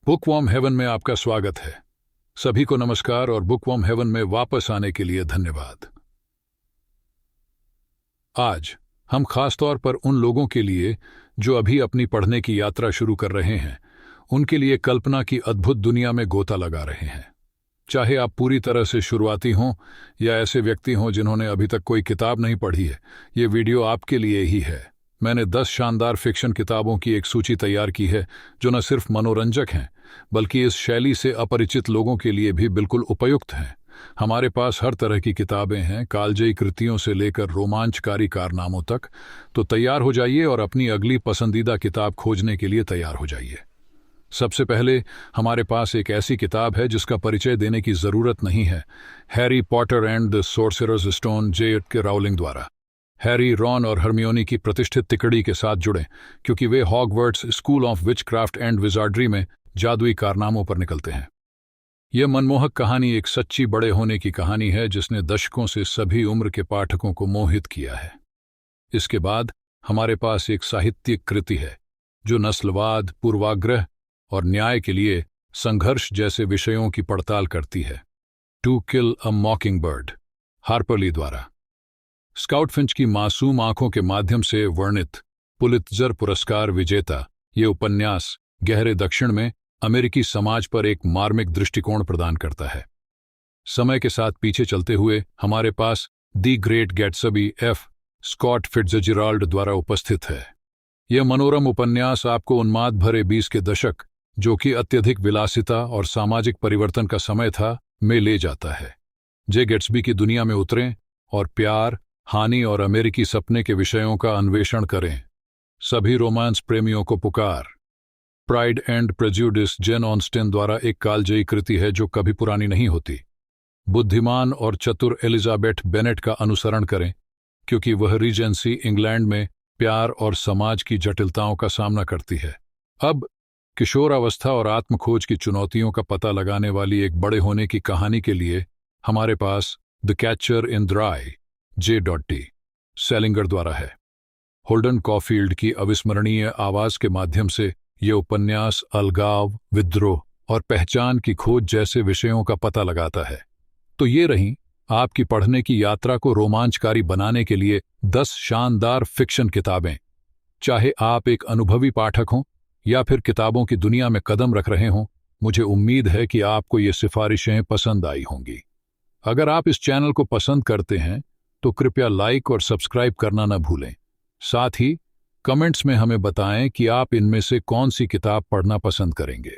बुकवॉर्म haven में आपका स्वागत है। सभी को नमस्कार और बुकवॉर्म हेवन में वापस आने के लिए धन्यवाद। आज हम खास तौर पर उन लोगों के लिए जो अभी अपनी पढ़ने की यात्रा शुरू कर रहे हैं, उनके लिए कल्पना की अद्भुत दुनिया में गोता लगा रहे हैं। चाहे आप पूरी तरह से शुरुआती हों या ऐसे व्यक्ति हों जिन्होंने अभी तक कोई किताब नहीं पढ़ी है, ये वीडियो आपके लिए ही है। मैंने 10 शानदार फिक्शन किताबों की एक सूची तैयार की है जो न सिर्फ मनोरंजक हैं बल्कि इस शैली से अपरिचित लोगों के लिए भी बिल्कुल उपयुक्त हैं। हमारे पास हर तरह की किताबें हैं, कालजयी कृतियों से लेकर रोमांचकारी कारनामों तक। तो तैयार हो जाइए और अपनी अगली पसंदीदा किताब खोजने के लिए तैयार हो जाइए। सबसे पहले हमारे पास एक ऐसी किताब है जिसका परिचय देने की जरूरत नहीं है। Harry Potter and the sorcerer's stone, J.K. Rowling द्वारा। हैरी, रॉन और हरमियोनी की प्रतिष्ठित तिकड़ी के साथ जुड़े क्योंकि वे Hogwarts school of witchcraft and wizardry में जादुई कारनामों पर निकलते हैं। यह मनमोहक कहानी एक सच्ची बड़े होने की कहानी है जिसने दशकों से सभी उम्र के पाठकों को मोहित किया है। इसके बाद हमारे पास एक साहित्यिक कृति है जो नस्लवाद, पूर्वाग्रह और न्याय के लिए संघर्ष जैसे विषयों की पड़ताल करती है। To kill a mockingbird, Harper Lee द्वारा। स्काउट फिंच की मासूम आंखों के माध्यम से वर्णित पुलित्जर पुरस्कार विजेता ये उपन्यास गहरे दक्षिण में अमेरिकी समाज पर एक मार्मिक दृष्टिकोण प्रदान करता है। समय के साथ पीछे चलते हुए हमारे पास the great Gatsby F. Scott Fitzgerald द्वारा उपस्थित है। यह मनोरम उपन्यास आपको उन्माद भरे 20 के दशक, जो कि अत्यधिक विलासिता और सामाजिक परिवर्तन का समय था, में ले जाता है। जे गैट्सबी की दुनिया में उतरें और प्यार, हानि और अमेरिकी सपने के विषयों का अन्वेषण करें। सभी रोमांस प्रेमियों को पुकार। Pride and Prejudice Jane Austen द्वारा एक कालजयी कृति है जो कभी पुरानी नहीं होती। बुद्धिमान और चतुर एलिजाबेथ बेनेट का अनुसरण करें क्योंकि वह रीजेंसी इंग्लैंड में प्यार और समाज की जटिलताओं का सामना करती है। अब किशोरावस्था और आत्मखोज की चुनौतियों का पता लगाने वाली एक बड़े होने की कहानी के लिए हमारे पास द कैचर इन द राई, J.D. सेलिंगर द्वारा है। होल्डन कॉफील्ड की अविस्मरणीय आवाज के माध्यम से ये उपन्यास अलगाव, विद्रोह और पहचान की खोज जैसे विषयों का पता लगाता है। तो ये रहीं आपकी पढ़ने की यात्रा को रोमांचकारी बनाने के लिए 10 शानदार फिक्शन किताबें। चाहे आप एक अनुभवी पाठक हों या फिर किताबों की दुनिया में कदम रख रहे हों, मुझे उम्मीद है कि आपको ये सिफारिशें पसंद आई होंगी। अगर आप इस चैनल को पसंद करते हैं तो कृपया लाइक और सब्सक्राइब करना न भूलें। साथ ही कमेंट्स में हमें बताएं कि आप इनमें से कौन सी किताब पढ़ना पसंद करेंगे।